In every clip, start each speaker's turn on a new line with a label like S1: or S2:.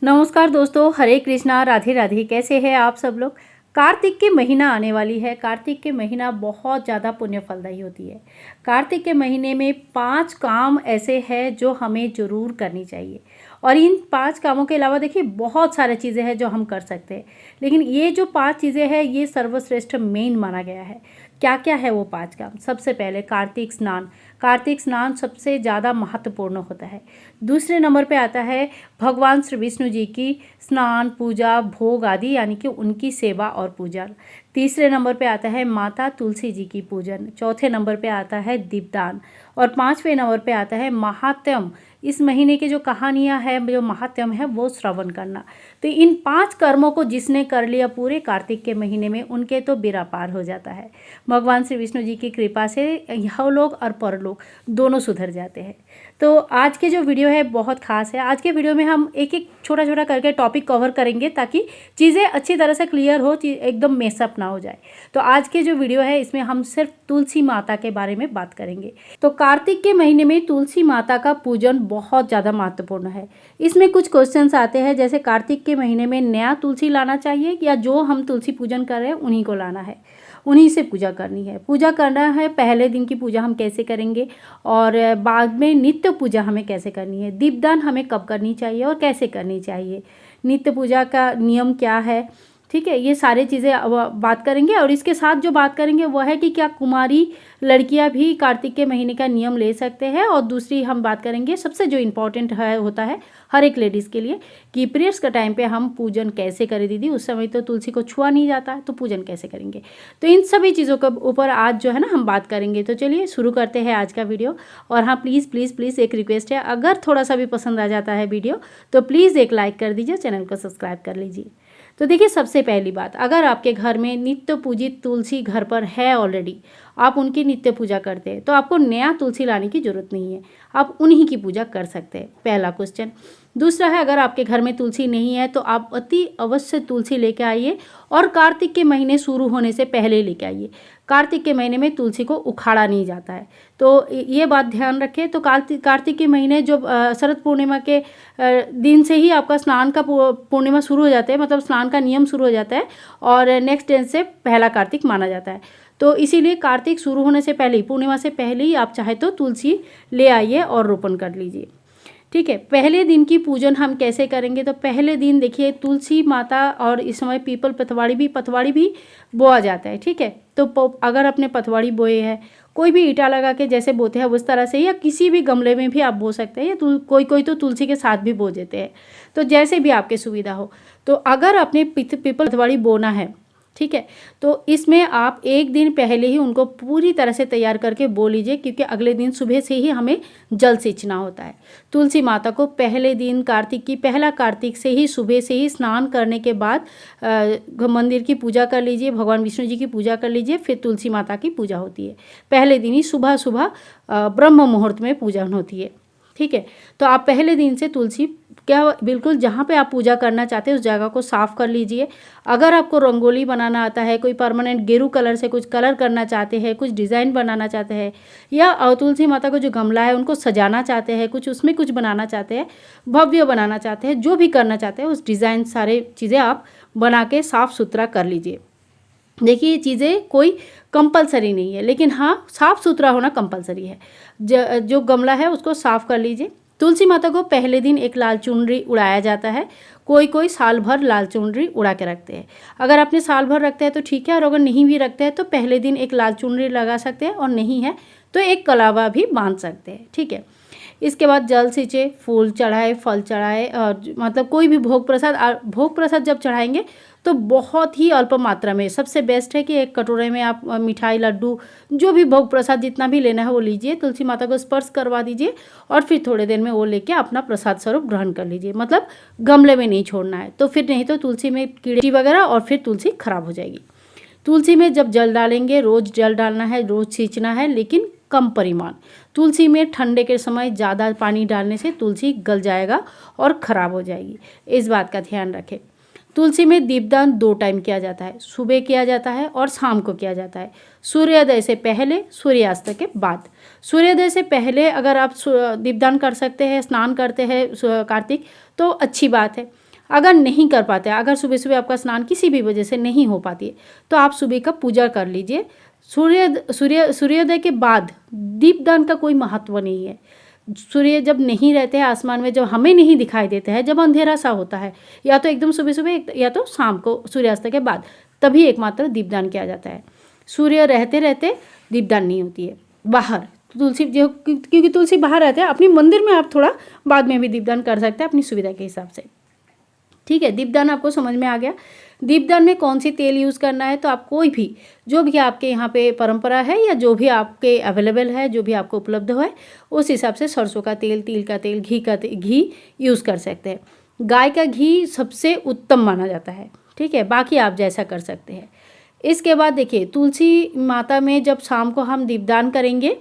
S1: नमस्कार दोस्तों, हरे कृष्णा, राधे राधे। कैसे हैं आप सब लोग। कार्तिक के महीना आने वाली है। कार्तिक के महीना बहुत ज़्यादा पुण्य फलदायी होती है। कार्तिक के महीने में 5 काम ऐसे हैं जो हमें ज़रूर करनी चाहिए। और इन 5 कामों के अलावा देखिए बहुत सारी चीज़ें हैं जो हम कर सकते हैं, लेकिन ये जो 5 चीज़ें हैं ये सर्वश्रेष्ठ मेन माना गया है। क्या क्या है वो 5 काम। सबसे पहले कार्तिक स्नान। कार्तिक स्नान सबसे ज़्यादा महत्वपूर्ण होता है। दूसरे नंबर पे आता है भगवान श्री विष्णु जी की स्नान, पूजा, भोग आदि, यानी कि उनकी सेवा और पूजा। तीसरे नंबर पे आता है माता तुलसी जी की पूजन। चौथे नंबर पे आता है दीपदान। और 5वें नंबर पे आता है महात्म। इस महीने की जो कहानियाँ हैं, जो महात्म है, वो श्रवण करना। तो इन 5 कर्मों को जिसने कर लिया पूरे कार्तिक के महीने में, उनके तो बेड़ा पार हो जाता है। भगवान श्री विष्णु जी की कृपा से यह लोग और परलोक दोनों सुधर जाते हैं। तो आज के जो वीडियो है बहुत खास है। आज के वीडियो में हम एक एक छोटा छोटा करके टॉपिक कवर करेंगे ताकि चीज़ें अच्छी तरह से क्लियर हो, एकदम मेसअप ना हो जाए। तो आज के जो वीडियो है इसमें हम सिर्फ तुलसी माता के बारे में बात करेंगे। तो कार्तिक के महीने में तुलसी माता का पूजन बहुत ज़्यादा महत्वपूर्ण है। इसमें कुछ क्वेश्चंस आते हैं, जैसे कार्तिक के महीने में नया तुलसी लाना चाहिए या जो हम तुलसी पूजन कर रहे हैं उन्हीं को लाना है, उन्हीं से पूजा करनी है। पूजा करना है, पहले दिन की पूजा हम कैसे करेंगे और बाद में नित्य पूजा हमें कैसे करनी है। दीपदान हमें कब करनी चाहिए और कैसे करनी चाहिए। नित्य पूजा का नियम क्या है, ठीक है, ये सारी चीज़ें अब बात करेंगे। और इसके साथ जो बात करेंगे वो है कि क्या कुमारी लड़कियां भी कार्तिक के महीने का नियम ले सकते हैं। और दूसरी हम बात करेंगे सबसे जो इम्पोर्टेंट है होता है हर एक लेडीज़ के लिए, कि पीरियड्स का टाइम पे हम पूजन कैसे करें। दीदी उस समय तो तुलसी को छुआ नहीं जाता है, तो पूजन कैसे करेंगे। तो इन सभी चीज़ों के ऊपर आज जो है ना हम बात करेंगे। तो चलिए शुरू करते हैं आज का वीडियो। और हाँ, प्लीज़ प्लीज़ प्लीज़ एक रिक्वेस्ट है, अगर थोड़ा सा भी पसंद आ जाता है वीडियो तो प्लीज़ एक लाइक कर दीजिए, चैनल को सब्सक्राइब कर लीजिए। तो देखिए, सबसे पहली बात, अगर आपके घर में नित्य पूजित तुलसी घर पर है ऑलरेडी, आप उनकी नित्य पूजा करते हैं, तो आपको नया तुलसी लाने की ज़रूरत नहीं है, आप उन्हीं की पूजा कर सकते हैं। पहला क्वेश्चन। दूसरा है, अगर आपके घर में तुलसी नहीं है तो आप अति अवश्य तुलसी लेके आइए और कार्तिक के महीने शुरू होने से पहले लेके आइए। कार्तिक के महीने में तुलसी को उखाड़ा नहीं जाता है, तो ये बात ध्यान रखें। तो कार्तिक के महीने जो शरद पूर्णिमा के दिन से ही आपका स्नान का पूर्णिमा शुरू हो जाता है, मतलब स्नान का नियम शुरू हो जाता है और नेक्स्ट डे से पहला कार्तिक माना जाता है। तो इसीलिए कार्तिक शुरू होने से पहले ही, पूर्णिमा से पहले ही आप चाहे तो तुलसी ले आइए और रोपण कर लीजिए, ठीक है। पहले दिन की पूजन हम कैसे करेंगे। तो पहले दिन देखिए तुलसी माता, और इस समय पीपल पतवाड़ी भी बोआ जाता है, ठीक है। तो अगर अपने पतवाड़ी बोए हैं, कोई भी ईटा लगा के जैसे बोते हैं उस तरह से, या किसी भी गमले में भी आप बो सकते हैं, या कोई तो तुलसी के साथ भी बो देते हैं, तो जैसे भी आपकी सुविधा हो। तो अगर अपने पीपल पतवाड़ी बोना है, ठीक है, तो इसमें आप एक दिन पहले ही उनको पूरी तरह से तैयार करके बो लीजिए, क्योंकि अगले दिन सुबह से ही हमें जल सींचना होता है। तुलसी माता को पहले दिन पहला कार्तिक से ही सुबह से ही स्नान करने के बाद मंदिर की पूजा कर लीजिए, भगवान विष्णु जी की पूजा कर लीजिए, फिर तुलसी माता की पूजा होती है। पहले दिन ही सुबह सुबह ब्रह्म मुहूर्त में पूजन होती है, ठीक है। तो आप पहले दिन से तुलसी बिल्कुल जहाँ पे आप पूजा करना चाहते हैं उस जगह को साफ़ कर लीजिए। अगर आपको रंगोली बनाना आता है, कोई परमानेंट गेरू कलर से कुछ कलर करना चाहते हैं, कुछ डिज़ाइन बनाना चाहते हैं, या तुलसी माता को जो गमला है उनको सजाना चाहते हैं, कुछ उसमें कुछ बनाना चाहते हैं, भव्य बनाना चाहते हैं, जो भी करना चाहते हैं उस डिज़ाइन सारे चीज़ें आप बना के साफ़ सुथरा कर लीजिए। देखिए, ये चीज़ें कोई कंपलसरी नहीं है, लेकिन हाँ साफ़ सुथरा होना कंपलसरी है। जो गमला है उसको साफ़ कर लीजिए। तुलसी माता को पहले दिन एक लाल चुनरी उड़ाया जाता है। कोई साल भर लाल चुनरी उड़ा के रखते हैं। अगर आपने साल भर रखते हैं तो ठीक है, और अगर नहीं भी रखते हैं तो पहले दिन एक लाल चुनरी लगा सकते हैं, और नहीं है तो एक कलावा भी बांध सकते हैं, ठीक है। इसके बाद जल सींचे, फूल चढ़ाए, फल चढ़ाए, और मतलब कोई भी भोग प्रसाद जब चढ़ाएंगे तो बहुत ही अल्प मात्रा में, सबसे बेस्ट है कि एक कटोरे में आप मिठाई, लड्डू, जो भी भोग प्रसाद जितना भी लेना है वो लीजिए, तुलसी माता को स्पर्श करवा दीजिए और फिर थोड़ी देर में वो लेके अपना प्रसाद स्वरूप ग्रहण कर लीजिए। मतलब गमले में नहीं छोड़ना है, तो फिर नहीं तो तुलसी में कीड़े वगैरह और फिर तुलसी खराब हो जाएगी। तुलसी में जब जल डालेंगे, रोज़ जल डालना है, रोज़ सींचना है, लेकिन कम परिमाण। तुलसी में ठंडे के समय ज़्यादा पानी डालने से तुलसी गल जाएगा और ख़राब हो जाएगी, इस बात का ध्यान रखें। तुलसी में दीपदान 2 टाइम किया जाता है, सुबह किया जाता है और शाम को किया जाता है। सूर्योदय से पहले, सूर्यास्त के बाद। सूर्योदय से पहले अगर आप दीपदान कर सकते हैं, स्नान करते हैं कार्तिक, तो अच्छी बात है। अगर नहीं कर पाते, अगर सुबह सुबह आपका स्नान किसी भी वजह से नहीं हो पाती है, तो आप सुबह का पूजा कर लीजिए। सूर्योदय के बाद दीपदान का कोई महत्व नहीं है। सूर्य जब नहीं रहते हैं आसमान में, जब हमें नहीं दिखाई देते हैं, जब अंधेरा सा होता है, या तो एकदम सुबह सुबह या तो शाम को सूर्यास्त के बाद, तभी एकमात्र दीपदान किया जाता है। सूर्य रहते रहते दीपदान नहीं होती है। बाहर तुलसी जो, क्योंकि तुलसी बाहर रहते हैं, अपनी मंदिर में आप थोड़ा बाद में भी दीपदान कर सकते हैं अपनी सुविधा के हिसाब से। ठीक है, दीपदान आपको समझ में आ गया। दीपदान में कौन सी तेल यूज़ करना है, तो आप कोई भी, जो भी आपके यहाँ पे परंपरा है या जो भी आपके अवेलेबल है, जो भी आपको उपलब्ध है, उस हिसाब से सरसों का तेल, तिल का तेल, घी यूज़ कर सकते हैं। गाय का घी सबसे उत्तम माना जाता है। ठीक है, बाकी आप जैसा कर सकते हैं। इसके बाद देखिए, तुलसी माता में जब शाम को हम दीपदान करेंगे,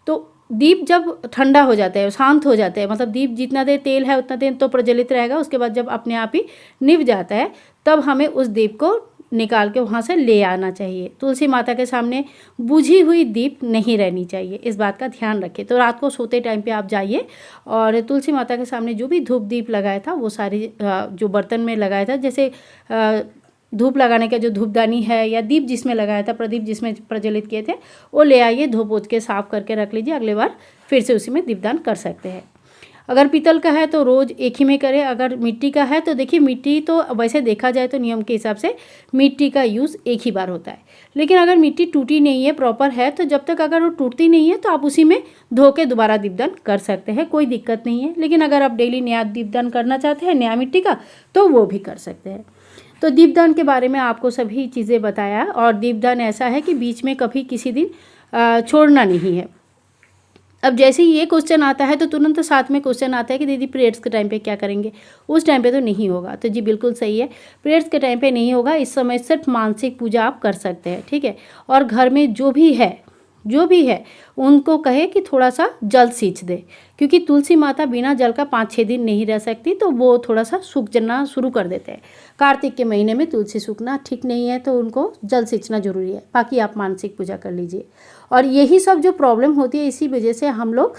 S1: तो दीप जब ठंडा हो जाता है, शांत हो जाता है, मतलब दीप जितना देर तेल है उतना देर तो प्रज्वलित रहेगा, उसके बाद जब अपने आप ही निभ जाता है, तब हमें उस दीप को निकाल के वहाँ से ले आना चाहिए। तुलसी माता के सामने बुझी हुई दीप नहीं रहनी चाहिए, इस बात का ध्यान रखें। तो रात को सोते टाइम पे आप जाइए और तुलसी माता के सामने जो भी धूप दीप लगाया था, वो सारी जो बर्तन में लगाया था, जैसे धूप लगाने का जो धूपदानी है या दीप जिसमें लगाया था, प्रदीप जिसमें प्रज्वलित किए थे, वो ले आइए, धो पोछ के साफ़ करके रख लीजिए। अगले बार फिर से उसी में दीपदान कर सकते हैं। अगर पीतल का है तो रोज़ एक ही में करें। अगर मिट्टी का है तो देखिए, मिट्टी तो वैसे देखा जाए तो नियम के हिसाब से मिट्टी का यूज़ एक ही बार होता है, लेकिन अगर मिट्टी टूटी नहीं है, प्रॉपर है, तो जब तक अगर वो टूटती नहीं है तो आप उसी में धो के दोबारा दीपदान कर सकते हैं, कोई दिक्कत नहीं है। लेकिन अगर आप डेली नया दीपदान करना चाहते हैं, नया मिट्टी का, तो वो भी कर सकते हैं। तो दीपदान के बारे में आपको सभी चीज़ें बताया, और दीपदान ऐसा है कि बीच में कभी किसी दिन छोड़ना नहीं है। अब जैसे ही ये क्वेश्चन आता है तो तुरंत साथ में क्वेश्चन आता है कि दीदी पीरियड्स के टाइम पे क्या करेंगे। उस टाइम पे तो नहीं होगा, तो जी बिल्कुल सही है, पीरियड्स के टाइम पे नहीं होगा। इस समय सिर्फ मानसिक पूजा आप कर सकते हैं। ठीक है, और घर में जो भी है उनको कहे कि थोड़ा सा जल सींच दे, क्योंकि तुलसी माता बिना जल का 5-6 दिन नहीं रह सकती, तो वो थोड़ा सा सूख जाना शुरू कर देते हैं। कार्तिक के महीने में तुलसी सूखना ठीक नहीं है, तो उनको जल सींचना जरूरी है। बाकी आप मानसिक पूजा कर लीजिए। और यही सब जो प्रॉब्लम होती है, इसी वजह से हम लोग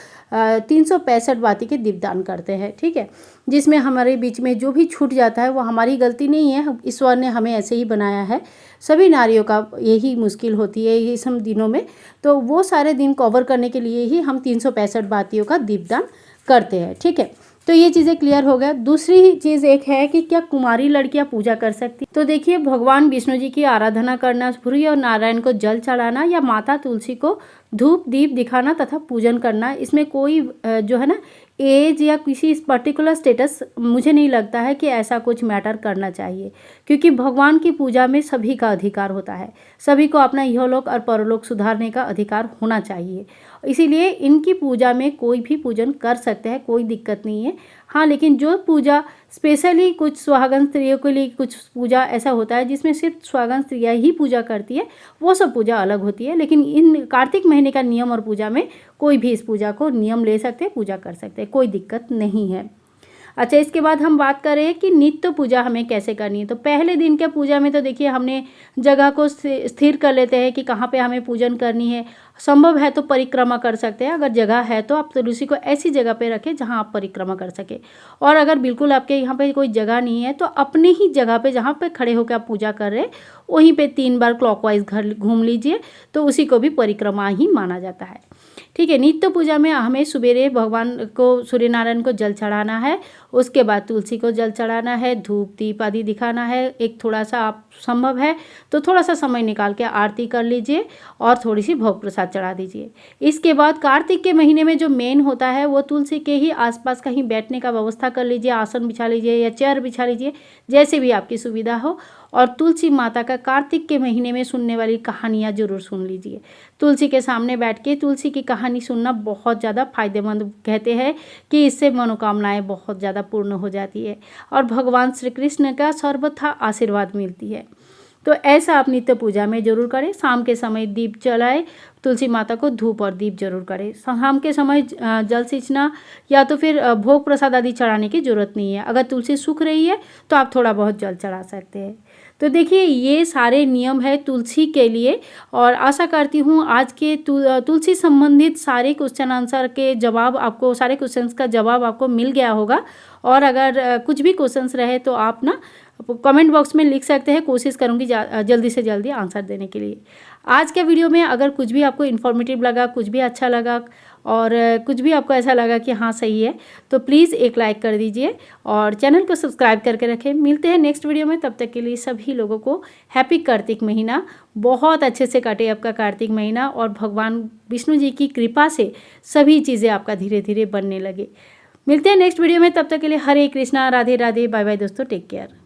S1: 365 बाती के दीपदान करते हैं। ठीक है, जिसमें हमारे बीच में जो भी छूट जाता है वो हमारी गलती नहीं है, ईश्वर ने हमें ऐसे ही बनाया है। सभी नारियों का यही मुश्किल होती है ये सब दिनों में, तो वो सारे दिन कवर करने के लिए ही हम 365 बातियों का दीपदान करते हैं। ठीक है, तो ये चीज़ें क्लियर हो गया। दूसरी चीज़ एक है कि क्या कुमारी लड़कियां पूजा कर सकती? तो देखिए, भगवान विष्णु जी की आराधना करना, सूर्य और नारायण को जल चढ़ाना या माता तुलसी को धूप दीप दिखाना तथा पूजन करना, इसमें कोई जो है ना एज या किसी पर्टिकुलर स्टेटस, मुझे नहीं लगता है कि ऐसा कुछ मैटर करना चाहिए, क्योंकि भगवान की पूजा में सभी का अधिकार होता है। सभी को अपना इहलोक और परलोक सुधारने का अधिकार होना चाहिए। इसीलिए इनकी पूजा में कोई भी पूजन कर सकते हैं, कोई दिक्कत नहीं है। हाँ, लेकिन जो पूजा स्पेशली कुछ सुहागन स्त्रियों के लिए, कुछ पूजा ऐसा होता है जिसमें सिर्फ सुहागन स्त्रियाँ ही पूजा करती है, वो सब पूजा अलग होती है। लेकिन इन कार्तिक महीने का नियम और पूजा में कोई भी इस पूजा को नियम ले सकते हैं, पूजा कर सकते हैं, कोई दिक्कत नहीं है। अच्छा, इसके बाद हम बात करें कि नित्य पूजा हमें कैसे करनी है। तो पहले दिन के पूजा में तो देखिए, हमने जगह को स्थिर कर लेते हैं कि कहाँ पे हमें पूजन करनी है। संभव है तो परिक्रमा कर सकते हैं, अगर जगह है तो आप तुलसी को ऐसी जगह पे रखें जहाँ आप परिक्रमा कर सके। और अगर बिल्कुल आपके यहाँ पे कोई जगह नहीं है, तो अपने ही जगह पे जहाँ पे खड़े होकर आप पूजा कर रहे हैं, वहीं पे 3 बार क्लॉकवाइज घर घूम लीजिए, तो उसी को भी परिक्रमा ही माना जाता है। ठीक है, नित्य पूजा में हमें सुबेरे भगवान को, सूर्य नारायण को जल चढ़ाना है, उसके बाद तुलसी को जल चढ़ाना है, धूप दीप आदि दिखाना है। एक थोड़ा सा आप संभव है तो थोड़ा सा समय निकाल के आरती कर लीजिए और थोड़ी सी भोग प्रसाद चढ़ा दीजिए। इसके बाद कार्तिक के महीने में जो मेन होता है, वो तुलसी के ही आसपास कहीं बैठने का व्यवस्था कर लीजिए, आसन बिछा लीजिए या चेयर बिछा लीजिए, जैसे भी आपकी सुविधा हो। और तुलसी माता का कार्तिक के महीने में सुनने वाली कहानियाँ जरूर सुन लीजिए। तुलसी के सामने बैठ के तुलसी की कहानी सुनना बहुत ज़्यादा फायदेमंद, कहते हैं कि इससे मनोकामनाएं बहुत ज़्यादा पूर्ण हो जाती है और भगवान श्री कृष्ण का सर्वथा आशीर्वाद मिलती है। तो ऐसा आप नित्य पूजा में जरूर करें। शाम के समय दीप जलाए, तुलसी माता को धूप और दीप जरूर करें। शाम के समय जल सींचना या तो फिर भोग प्रसाद आदि चढ़ाने की जरूरत नहीं है। अगर तुलसी सूख रही है तो आप थोड़ा बहुत जल चढ़ा सकते हैं। तो देखिए, ये सारे नियम है तुलसी के लिए, और आशा करती हूँ आज के तुलसी संबंधित सारे क्वेश्चन आंसर के जवाब आपको, सारे क्वेश्चंस का जवाब आपको मिल गया होगा। और अगर कुछ भी क्वेश्चंस रहे तो आप ना कमेंट बॉक्स में लिख सकते हैं। कोशिश करूँगी जल्दी से जल्दी आंसर देने के लिए। आज के वीडियो में अगर कुछ भी आपको इन्फॉर्मेटिव लगा, कुछ भी अच्छा लगा और कुछ भी आपको ऐसा लगा कि हाँ सही है, तो प्लीज़ एक लाइक कर दीजिए और चैनल को सब्सक्राइब करके रखें। मिलते हैं नेक्स्ट वीडियो में, तब तक के लिए सभी लोगों को हैप्पी कार्तिक महीना। बहुत अच्छे से कटे आपका कार्तिक महीना और भगवान विष्णु जी की कृपा से सभी चीज़ें आपका धीरे धीरे बनने लगे। मिलते हैं नेक्स्ट वीडियो में, तब तक के लिए हरे कृष्णा, राधे राधे, बाय बाय दोस्तों, टेक केयर।